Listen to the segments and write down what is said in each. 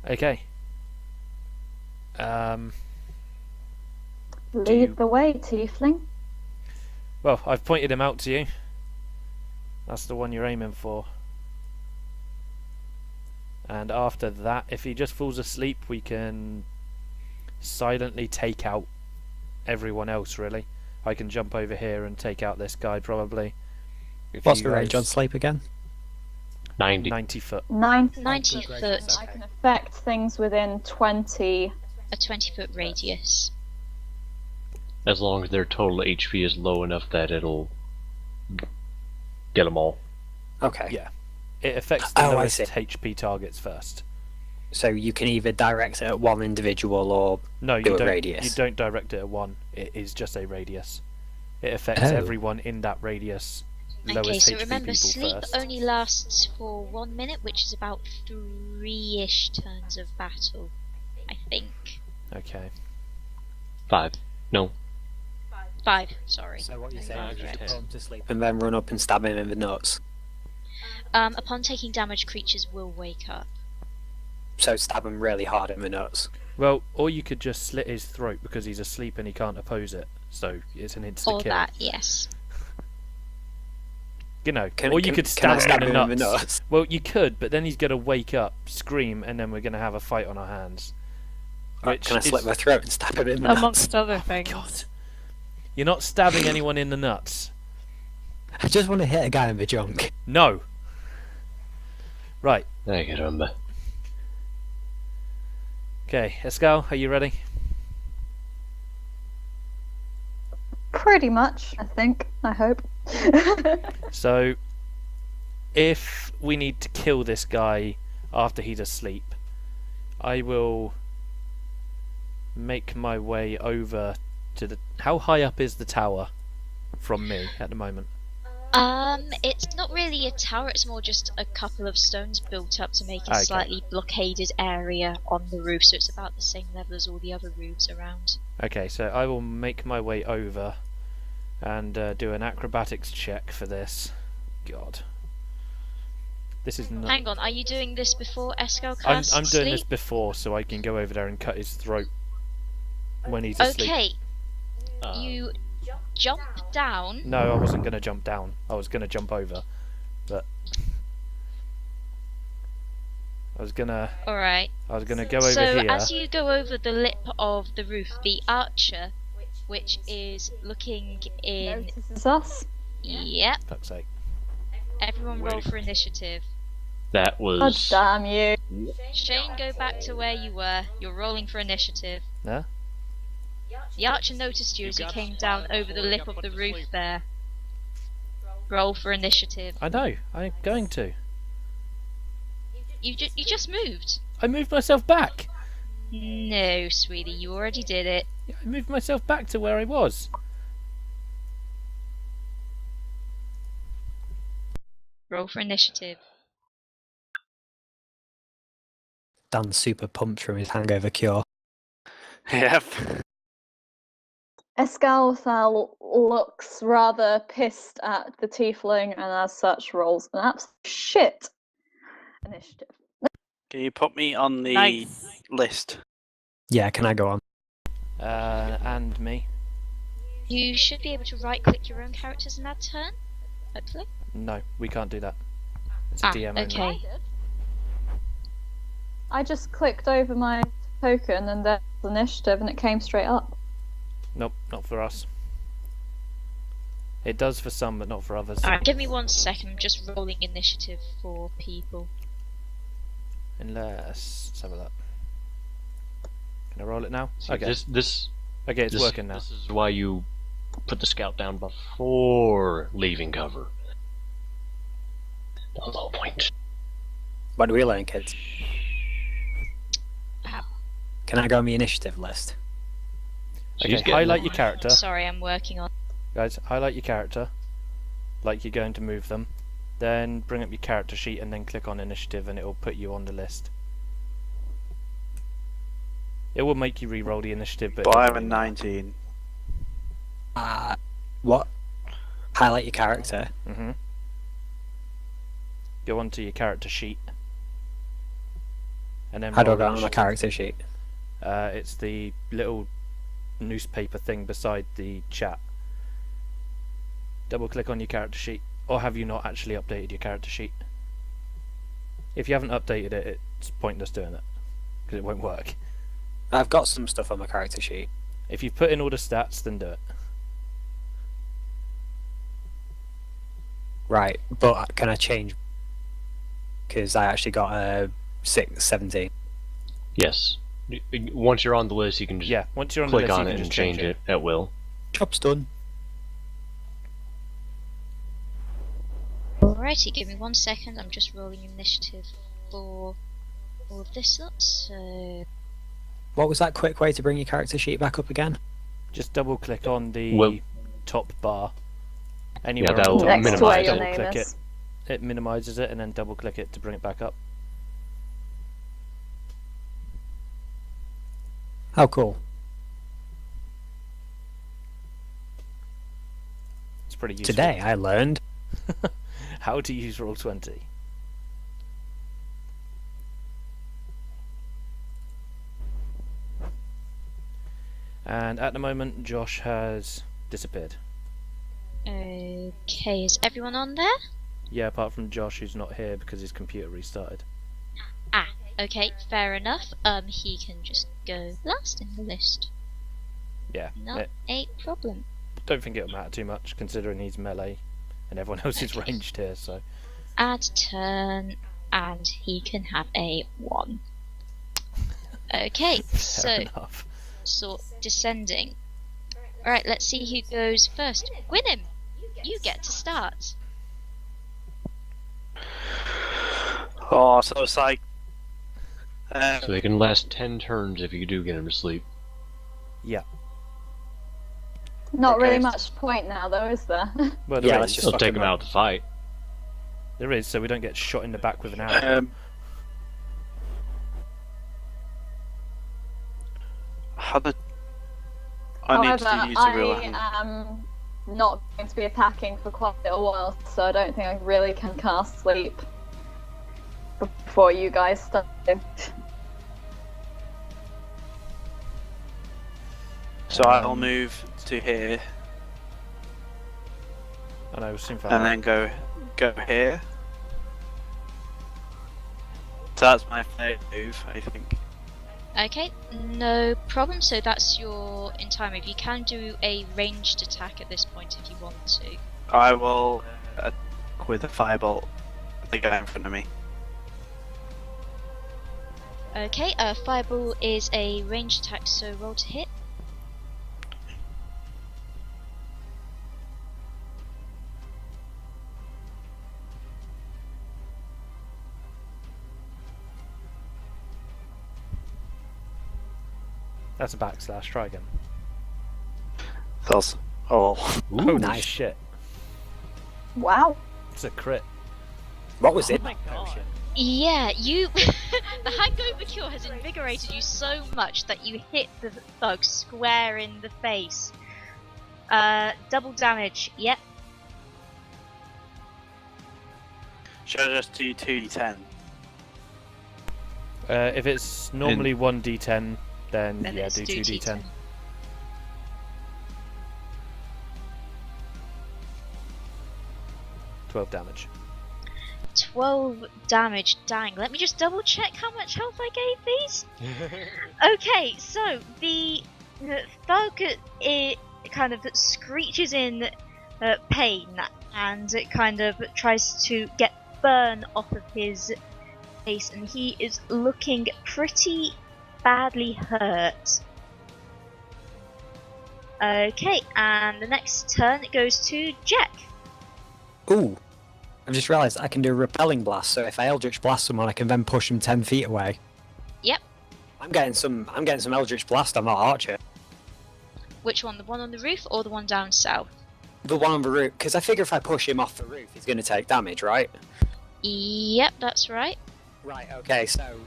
Okay. Lead the way, Tiefling. Well, I've pointed him out to you. That's the one you're aiming for. And after that, if he just falls asleep, we can silently take out everyone else, really. I can jump over here and take out this guy, probably. What's the range on sleep again? 90 foot. 90 foot. I can affect things within 20. A 20-foot radius. As long as their total HP is low enough that it'll get them all. Okay. Yeah. It affects the lowest HP targets first. So you can either direct it at one individual or do a radius? You don't direct it at one. It is just a radius. It affects everyone in that radius. Okay, so HP remember, sleep first. only lasts for 1 minute, which is about 3-ish turns of battle, I think. Okay. 5. No. 5, sorry. So what you're saying is you put him to sleep and then run up and stab him in the nuts? Upon taking damage, creatures will wake up. So stab him really hard in the nuts? Well, or you could just slit his throat because he's asleep and he can't oppose it. So it's an instant kill. Or that, yes. You know, or you could stab him in the nuts. Well, you could, but then he's going to wake up, scream, and then we're going to have a fight on our hands. Can I slit my throat and stab him in the nuts? Amongst other things. God. You're not stabbing anyone in the nuts. I just want to hit a guy in the junk. No. Right. I can remember. Okay, Escal, are you ready? Pretty much, I think. I hope. So, if we need to kill this guy after he's asleep, I will make my way over to the... How high up is the tower from me at the moment? It's not really a tower, it's more just a couple of stones built up to make a slightly blockaded area on the roof, so it's about the same level as all the other roofs around. Okay, so I will make my way over and do an acrobatics check for this. God. This is not... Hang on, are you doing this before Eskel casts I'm doing sleep? this before, so I can go over there and cut his throat when he's asleep. Okay, you jump down. No, I wasn't going to jump down. I was going to jump over, but I was gonna. Alright. I was gonna go over so here. So as you go over the lip of the roof, the archer, which is looking in. Notices us. Yep. Fuck's sake. Everyone roll for initiative. That was. God damn you. Shane, go back to where you were. You're rolling for initiative. Yeah? The archer noticed you as you came down over the lip of the roof there. Roll for initiative. I know. I'm going to. You just moved. I moved myself back. No, sweetie, you already did it. Yeah, I moved myself back to where I was. Roll for initiative. Dan's super pumped from his hangover cure. Yep. Escalthal looks rather pissed at the tiefling and as such rolls an absolute shit initiative. Can you put me on the list? Yeah, can I go on? And me. You should be able to right-click your own characters in that turn, hopefully. No, we can't do that. It's a DM only. Okay. I just clicked over my token and there's initiative and it came straight up. Nope, not for us. It does for some, but not for others. Alright, give me 1 second. I'm just rolling initiative for people. Unless... Let's have a look. Can I roll it now? See, Okay. Okay, it's working now. This is why you put the scout down before leaving cover. The low point. What do we learn, kids? Can I go on the initiative list? Okay, highlight your character. Sorry, I'm working on. Guys, highlight your character. Like you're going to move them. Then bring up your character sheet and then click on initiative and it will put you on the list. It will make you re-roll the initiative, but I'm a 19. What? Highlight your character. Go onto your character sheet. and then How do I roll go on my initiative. character sheet? It's the little newspaper thing beside the chat. Double click on your character sheet, or have you not actually updated your character sheet? If you haven't updated it, it's pointless doing it, because it won't work. I've got some stuff on my character sheet. If you've put in all the stats, then do it. Right, but can I change? Because I actually got a 17. Yes. Once you're on the list, you can just Once you're on click the list, on you it can and just change it at will. Job's done. Alrighty, give me 1 second. I'm just rolling initiative for all of this lot. So What was that quick way to bring your character sheet back up again? Just double click on the top bar. Anywhere that'll on Next to top, where your double name click is. it. It minimises it, and then double click it to bring it back up. How cool. It's pretty useful. Today I learned. How to use Roll20. And at the moment, Josh has disappeared. okay, is everyone on there? Yeah, apart from Josh, who's not here because his computer restarted. Ah, okay, fair enough. He can just go last in the list. Yeah, Not a problem. don't think it'll matter too much considering he's melee and everyone else is Okay. ranged here. So Add turn, and he can have a 1. Okay, fair so enough. descending. Alright, let's see who goes first. Gwynnym, you get to start. Oh, so it's like. So they can last 10 turns if you do get him to sleep. Yeah. Not really Okay. much point now, though, is there? Well, Yeah, there let's is. just They'll fuck take him him up. out of the fight. There is, so we don't get shot in the back with an arrow. How the. I need However, to use the real I hand. am not going to be attacking for quite a while, so I don't think I really can cast sleep before you guys start. So I'll move to here I know, seems and then go here. So that's my third move, I think. Okay, no problem. So that's your entire move. You can do a ranged attack at this point if you want to. I will with a firebolt the guy in front of me. Okay, fireball is a ranged attack, so roll to hit. That's a backslash. Try again. Thus. Oh. Holy nice. shit! Wow. It's a crit. What was in that potion? Yeah, you. The hangover cure has invigorated you so much that you hit the thug square in the face. Double damage. Yep. Should I just do 2d10? If it's normally 1d10, then Then yeah, it's do 2d10. 12 damage. 12 damage. Dang. Let me just double check how much health I gave these. Okay, so the thug it kind of screeches in pain and it kind of tries to get burn off of his face, and he is looking pretty badly hurt. Okay, and the next turn it goes to Jack. Ooh. I've just realised I can do a repelling blast, so if I Eldritch Blast someone, I can then push them 10 feet away. Yep. I'm getting some Eldritch Blast, I'm not Archer. Which one? The one on the roof or the one down south? The one on the roof, because I figure if I push him off the roof, he's going to take damage, right? Yep, that's right. Right, okay, so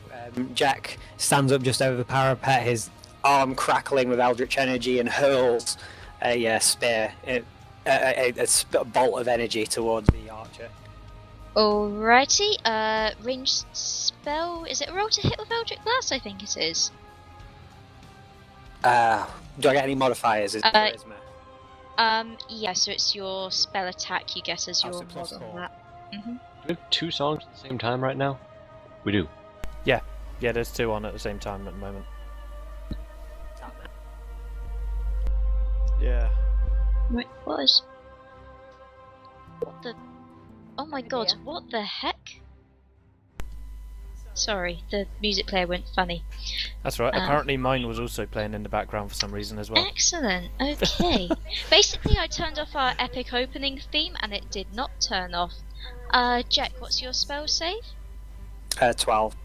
Jack stands up just over the parapet, his arm crackling with Eldritch energy, and hurls a spear, a bolt of energy towards the Archer. Alrighty, ranged spell. Is it a roll to hit with Eldritch Blast? I think it is. Do I get any modifiers? Is it charisma? Yeah, so it's your spell attack you get as your so mod plus on 4. that. Do we have 2 songs at the same time right now? We do. Yeah, there's 2 on at the same time at the moment. Yeah. Wait, what is... What the... Oh my god, Yeah. what the heck? Sorry, the music player went funny. That's right. Um, Apparently mine was also playing in the background for some reason as well. Excellent, okay. Basically, I turned off our epic opening theme and it did not turn off. Jack, what's your spell save? 12.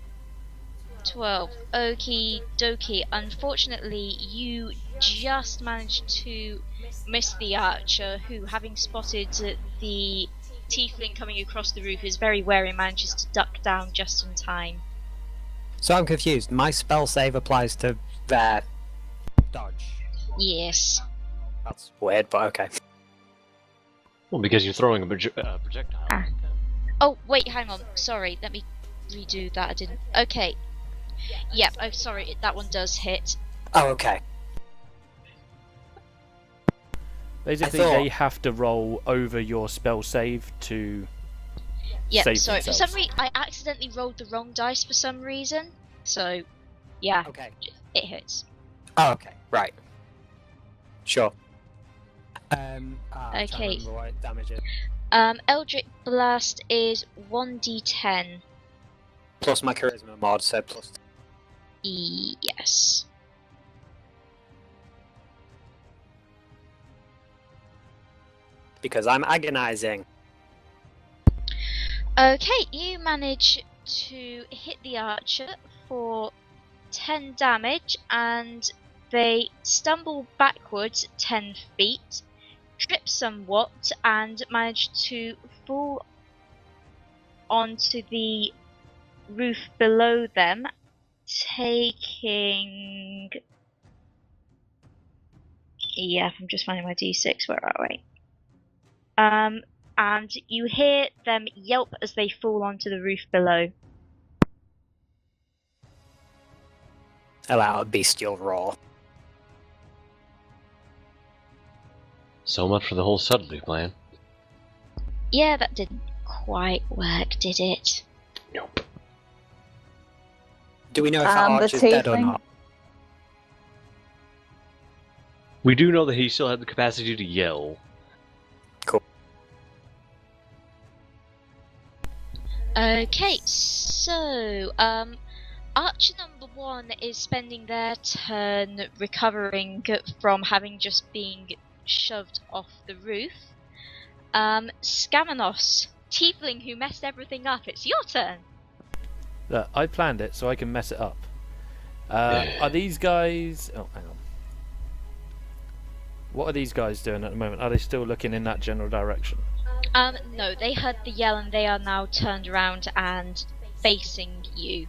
12. Okie dokie. Unfortunately, you just managed to miss the archer, who, having spotted the tiefling coming across the roof, is very wary and manages to duck down just in time. So I'm confused. My spell save applies to their dodge. Yes. That's weird, but okay. Well, because you're throwing a projectile. Ah. Oh, wait, hang on. Sorry, let me redo that. I didn't. Okay. Yep, oh, sorry, that one does hit. Oh, okay. Basically, they have to roll over your spell save to Yep, save sorry, for themselves. some reason, I accidentally rolled the wrong dice for some reason. So, yeah, Okay. it hits. Oh, okay. Right. Sure. I'm trying to Okay. remember what damage is. Eldritch Blast is 1d10. Plus my charisma mod, so plus. Yes. Because I'm agonizing. Okay, you manage to hit the archer for 10 damage, and they stumble backwards 10 feet, trip somewhat, and manage to fall onto the roof below them, taking... Yeah, I'm just finding my d6, where are we? And you hear them yelp as they fall onto the roof below. Allow a bestial roar. So much for the whole subtlety plan. Yeah, that didn't quite work, did it? Nope. Do we know if And that the archer's dead or tiefling? not? We do know that he still had the capacity to yell. Okay, so, Archer number 1 is spending their turn recovering from having just been shoved off the roof. Scamanos, tiefling who messed everything up, it's your turn! Look, I planned it so I can mess it up. Are these guys... Oh, hang on. What are these guys doing at the moment? Are they still looking in that general direction? No, they heard the yell and they are now turned around and facing you.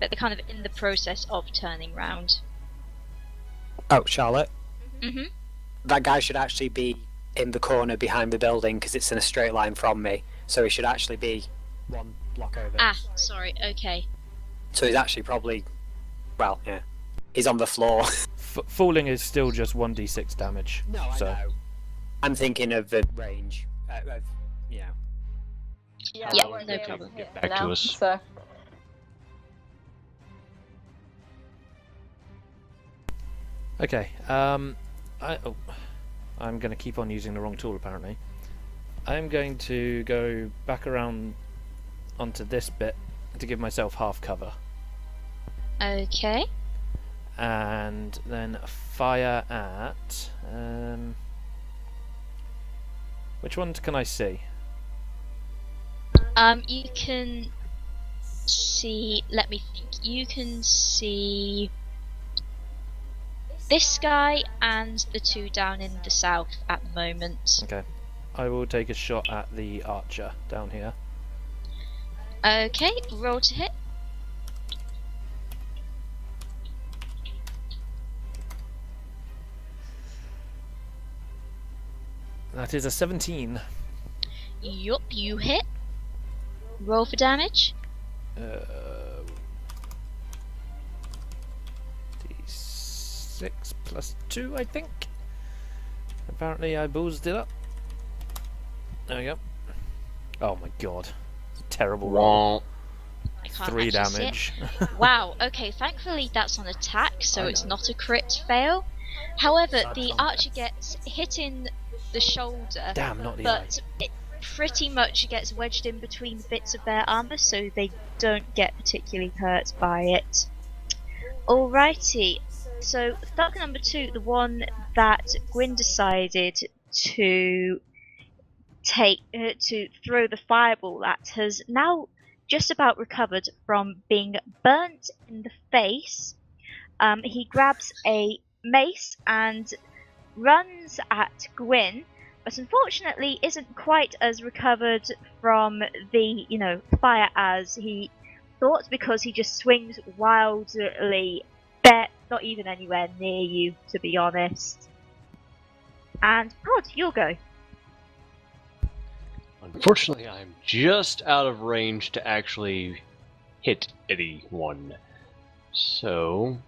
But they're kind of in the process of turning round. Oh, Charlotte? Mm-hmm. That guy should actually be in the corner behind the building because it's in a straight line from me. So he should actually be 1 block over. Ah, sorry, okay. So he's actually probably... Well, yeah. He's on the floor. Falling is still just 1d6 damage. No, I so. know. I'm thinking of the range. Yeah. Yeah, Yeah, I won't no be able problem. to Get hit back to now, us. So. Okay, I'm going to keep on using the wrong tool apparently. I'm going to go back around onto this bit to give myself half cover. Okay. And then fire at... which ones can I see? You can see... Let me think. You can see... this guy and the 2 down in the south at the moment. Okay. I will take a shot at the archer down here. Okay, roll to hit. That is a 17. Yup, you hit. Roll for damage. 6 plus 2, I think. Apparently I boozed it up. There we go. Oh my god. It's a terrible roll. I can't 3 actually see it. damage. Wow, okay, thankfully that's on attack, so I it's know. not a crit fail. However, Sad the context. archer gets hit in the shoulder, Damn, not the eye. but it pretty much gets wedged in between bits of their armour, so they don't get particularly hurt by it. Alrighty, so thug number 2, the one that Gwyn decided to to throw the fireball at, has now just about recovered from being burnt in the face. He grabs a mace and runs at Gwyn, but unfortunately isn't quite as recovered from the, fire as he thought, because he just swings wildly, not even anywhere near you, to be honest. And Pod, you'll go. Unfortunately, I'm just out of range to actually hit anyone. So...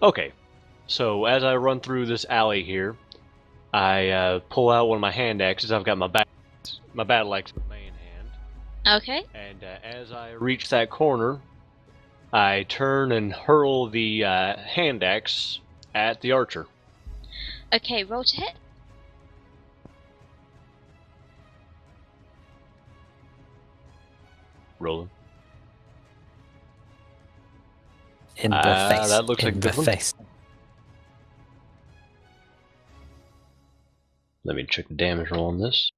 Okay, so as I run through this alley here, I pull out one of my hand axes. I've got my battle axe in my main hand. Okay. And as I reach that corner, I turn and hurl the hand axe at the archer. Okay, roll to hit. Rolling. In the face. That looks like a in the good one. face. Let me check the damage roll on this.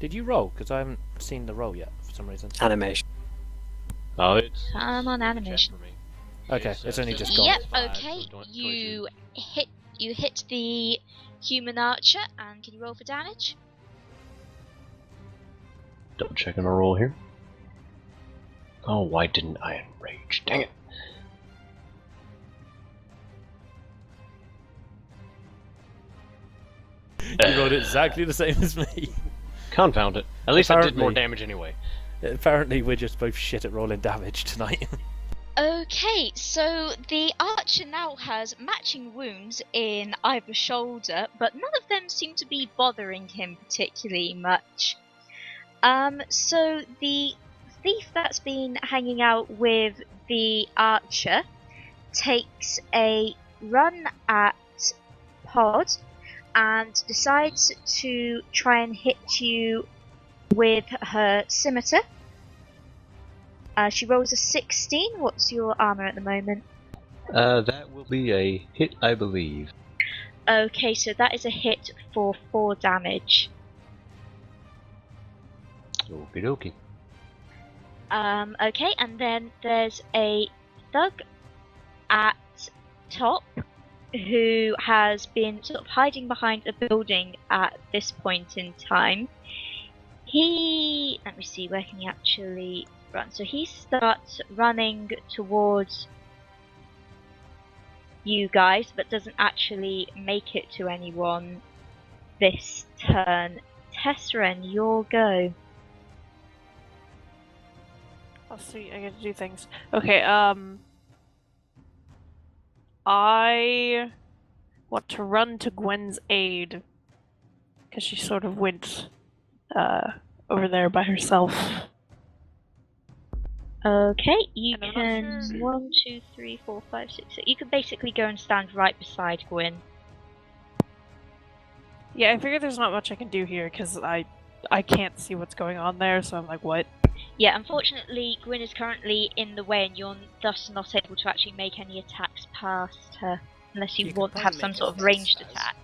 Did you roll? Because I haven't seen the roll yet for some reason. Animation. Oh, it's Come on, animation. for me. Okay, it's only just gone. Yep. 5, Okay. so 22. You hit the human archer, and can you roll for damage? Double checking my roll here. Oh, why didn't I enrage? Dang it. You rolled exactly the same as me. Confound it. At least I did more Apparently. damage anyway. Apparently we're just both shit at rolling damage tonight. Okay, so the archer now has matching wounds in either shoulder, but none of them seem to be bothering him particularly much. So the thief that's been hanging out with the archer takes a run at Pod and decides to try and hit you with her scimitar. She rolls a 16. What's your armor at the moment? That will be a hit, I believe. Okay, so that is a hit for 4 damage. Okie dokie. Okay, and then there's a thug at top who has been sort of hiding behind a building at this point in time. Let me see, where can he actually run? So he starts running towards you guys, but doesn't actually make it to anyone this turn. Tesseren, your go. Oh, sweet, I get to do things. Okay, I want to run to Gwen's aid, because she sort of went, over there by herself. Okay, you And I'm not can sure- 1, 2, 3, 4, 5, 6. You can basically go and stand right beside Gwyn. Yeah, I figure there's not much I can do here, because I can't see what's going on there, so I'm like, what? Yeah, unfortunately, Gwyn is currently in the way, and you're thus not able to actually make any attacks past her, unless you You could want to have probably some make sort a of face, ranged guys. attack.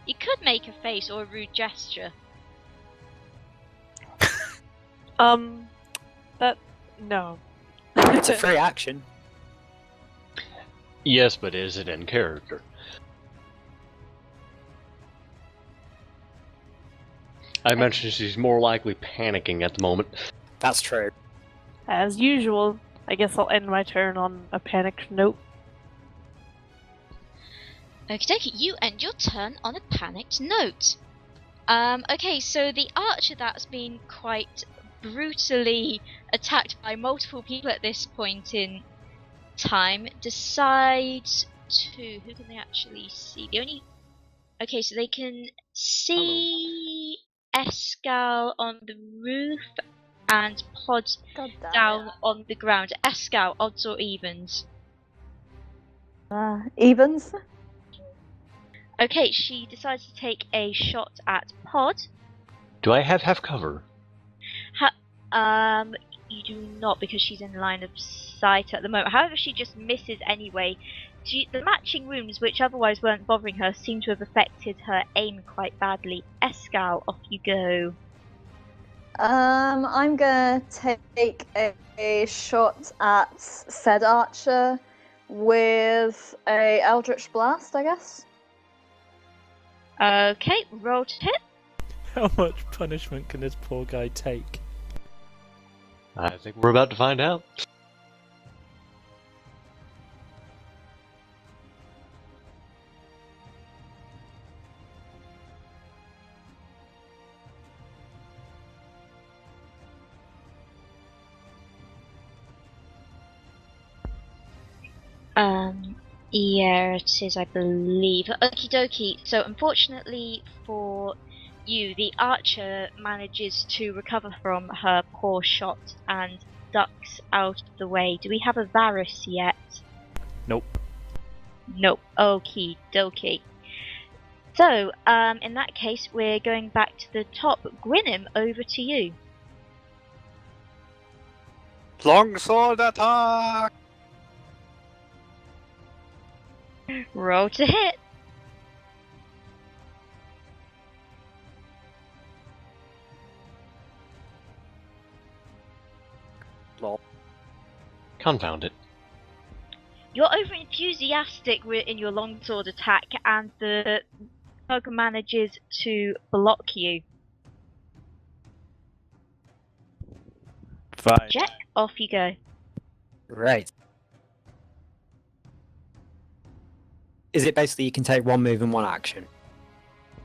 You could make a face or a rude gesture. No. It's a free action. Yes, but is it in character? I mentioned she's more likely panicking at the moment. That's true. As usual, I guess I'll end my turn on a panicked note. Okie dokie, you end your turn on a panicked note. Okay, so the archer that's been quite brutally attacked by multiple people at this point in time decides to. Who can they actually see? Okay, so they can see Escal on the roof and Pod God damn down on the ground. Escal, odds or evens? Evens. Okay, she decides to take a shot at Pod. Do I have half cover? You do not, because she's in line of sight at the moment. However, she just misses anyway. The matching wounds, which otherwise weren't bothering her, seem to have affected her aim quite badly. Escal, off you go. I'm gonna take a shot at said archer with a Eldritch Blast, I guess. Okay, roll to hit. How much punishment can this poor guy take? I think we're about to find out. Yeah, it is, I believe. Okie dokie. So, unfortunately for you, the archer manages to recover from her poor shot and ducks out of the way. Do we have a Varus yet? Nope. Nope. Okie dokie. So, in that case, we're going back to the top. Gwynnym, over to you. Longsword attack! Roll to hit. Lol. Confound it. You're over enthusiastic in your longsword attack, and the bug manages to block you. Fine. Jack, off you go. Right. Is it basically you can take one move and one action?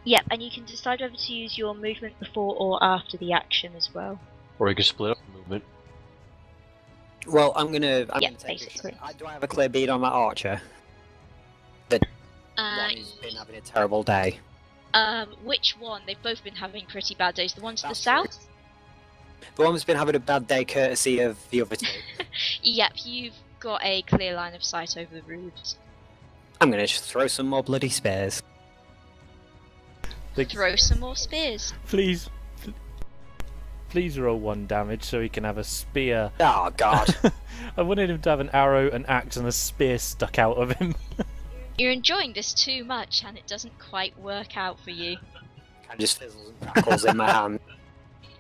Yep, and you can decide whether to use your movement before or after the action as well. Or you can split up the movement. Well, I'm gonna Yeah, take basically. Do I have a clear bead on that archer? One who's been having a terrible day. Which one? They've both been having pretty bad days. The one to the That's south? The one who's been having a bad day courtesy of the other two. Yep, you've got a clear line of sight over the roofs. I'm gonna just throw some more bloody spears. Throw some more spears. Please roll 1 damage so he can have a spear. Oh god. I wanted him to have an arrow, an axe, and a spear stuck out of him. You're enjoying this too much, and it doesn't quite work out for you. Kind of just fizzles and crackles in my hand.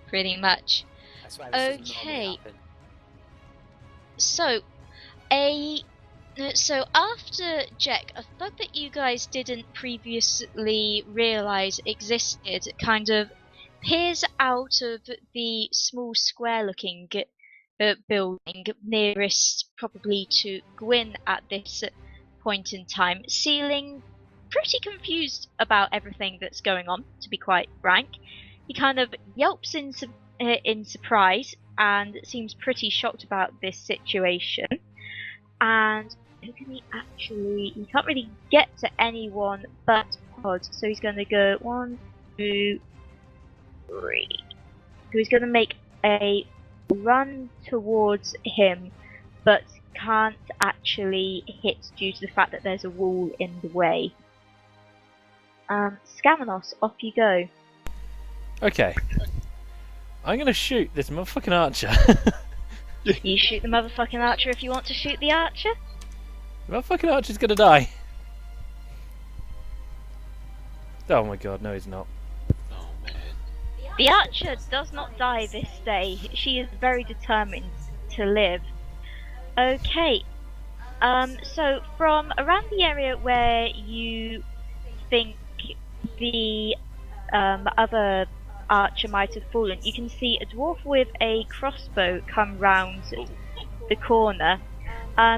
Pretty much. I swear this doesn't Okay. normally happen. So after Jack, a thug that you guys didn't previously realise existed kind of peers out of the small square-looking building nearest probably to Gwyn at this point in time, feeling pretty confused about everything that's going on, to be quite frank. He kind of yelps in surprise and seems pretty shocked about this situation. And who can he actually... He can't really get to anyone but Pod, so he's going to go 1, 2, 3. So he's going to make a run towards him, but can't actually hit due to the fact that there's a wall in the way. Scamanos, off you go. Okay. I'm gonna shoot this motherfucking archer. You shoot the motherfucking archer if you want to shoot the archer. The motherfucking archer's gonna die. Oh my god, no he's not. Oh man. The archer does not die this day. She is very determined to live. Okay. So from around the area where you think the other archer might have fallen, you can see a dwarf with a crossbow come round the corner.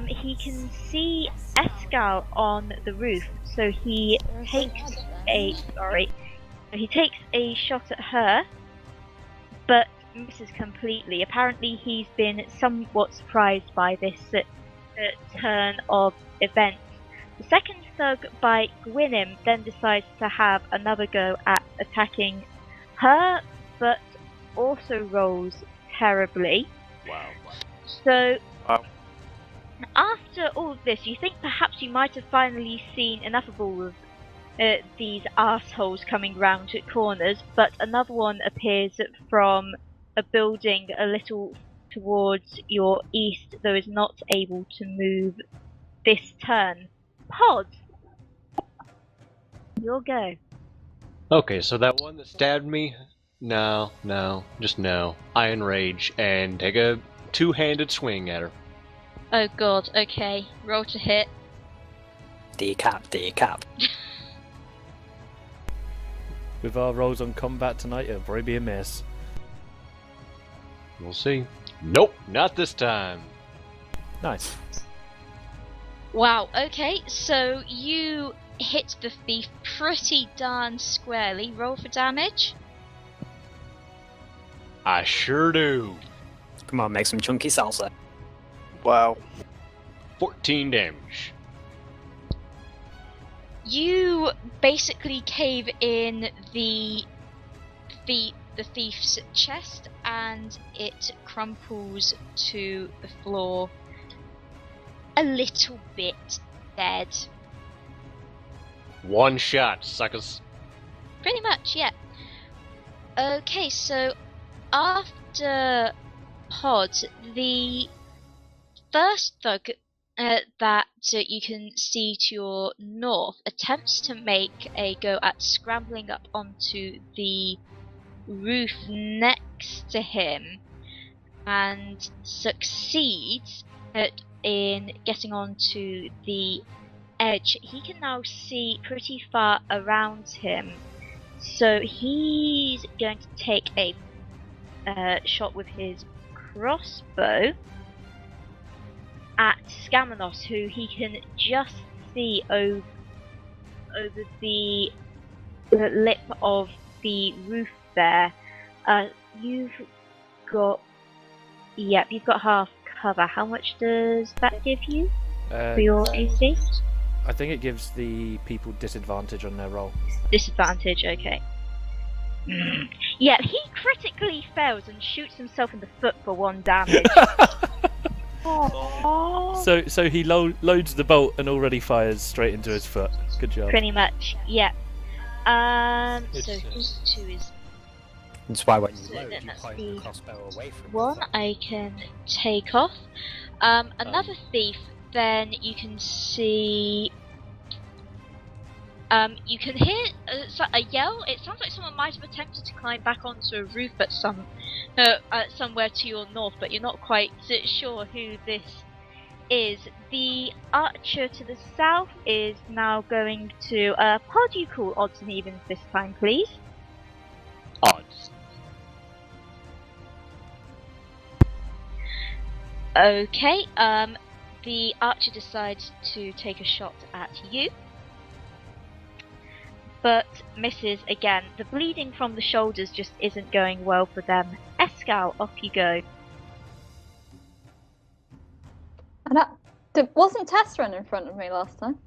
He can see Escal on the roof, so he takes a He takes a shot at her, but misses completely. Apparently, he's been somewhat surprised by this turn of events. The second thug by Gwynnym then decides to have another go at attacking her, but also rolls terribly. Wow. So, Wow. after all of this, you think perhaps you might have finally seen enough of all of these assholes coming round corners, but another one appears from a building a little towards your east, though is not able to move this turn. Pod, your go. Okay, so that one that stabbed me, no, just no. I enrage and take a two-handed swing at her. Oh god, okay. Roll to hit. Decap. With our rolls on combat tonight, it'll probably be a miss. We'll see. Nope, not this time. Nice. Wow, okay, so you hit the thief pretty darn squarely. Roll for damage. I sure do. Come on, make some chunky salsa. Wow. 14 damage. You basically cave in the thief's chest, and it crumples to the floor, a little bit dead. One shot, suckers. Pretty much, yeah. Okay, so after Pod, the first thug that you can see to your north attempts to make a go at scrambling up onto the roof next to him, and succeeds in getting onto the edge. He can now see pretty far around him, so he's going to take a shot with his crossbow at Scamanos, who he can just see over the lip of the roof there. You've got half cover. How much does that give you for your AC? I think it gives the people disadvantage on their roll. Disadvantage, okay. Yeah, he critically fails and shoots himself in the foot for 1 damage. Aww. So he loads the bolt and already fires straight into his foot. Good job. Pretty much, yeah. It's, So his 2 is That's why when you So load, then you that's point the the crossbow away from one the I can take off. Another thief, then you can see. You can hear a yell. It sounds like someone might have attempted to climb back onto a roof at somewhere to your north, but you're not quite sure who this is. The archer to the south is now going to. Pod, you call odds and evens this time, please. Odds. Okay. The archer decides to take a shot at you, but misses again. The bleeding from the shoulders just isn't going well for them. Escal, off you go. And wasn't Tessran in front of me last time?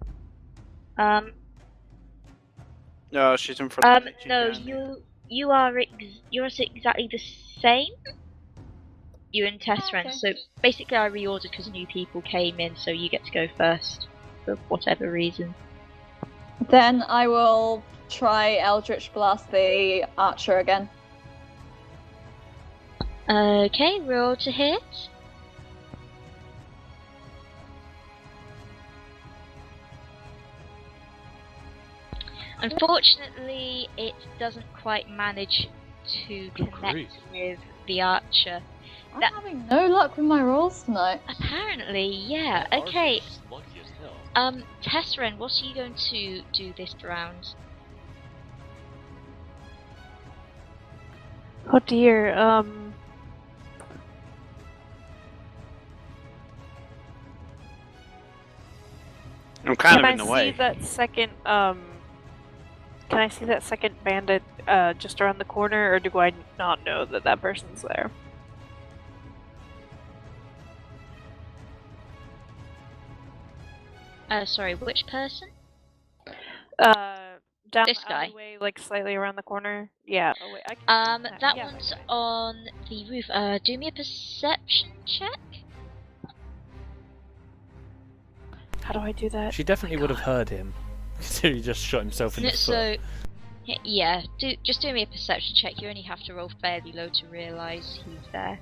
No, she's in front of me. She's No, behind me. you're exactly the same. You and Tessran. Okay. So basically, I reordered because new people came in, so you get to go first for whatever reason. Then I will try Eldritch Blast the archer again. Okay, roll to hit. Unfortunately, it doesn't quite manage to Good connect grief. with the archer. I'm That- having no luck with my rolls tonight. Apparently, yeah. Ours Okay. is lucky as hell. Tessran, what are you going to do this round? Oh dear. I'm kind Can of I in the see way. that second Can I see that second bandit just around the corner, or do I not know that that person's there? Sorry, which person? Down This the guy? alleyway, like slightly around the corner. Yeah. Oh wait, I can That yeah, one's that guy. on the roof. Do me a perception check. How do I do that? She definitely would have heard him. So he just shot himself in the foot. So, yeah, just do me a perception check. You only have to roll fairly low to realise he's there.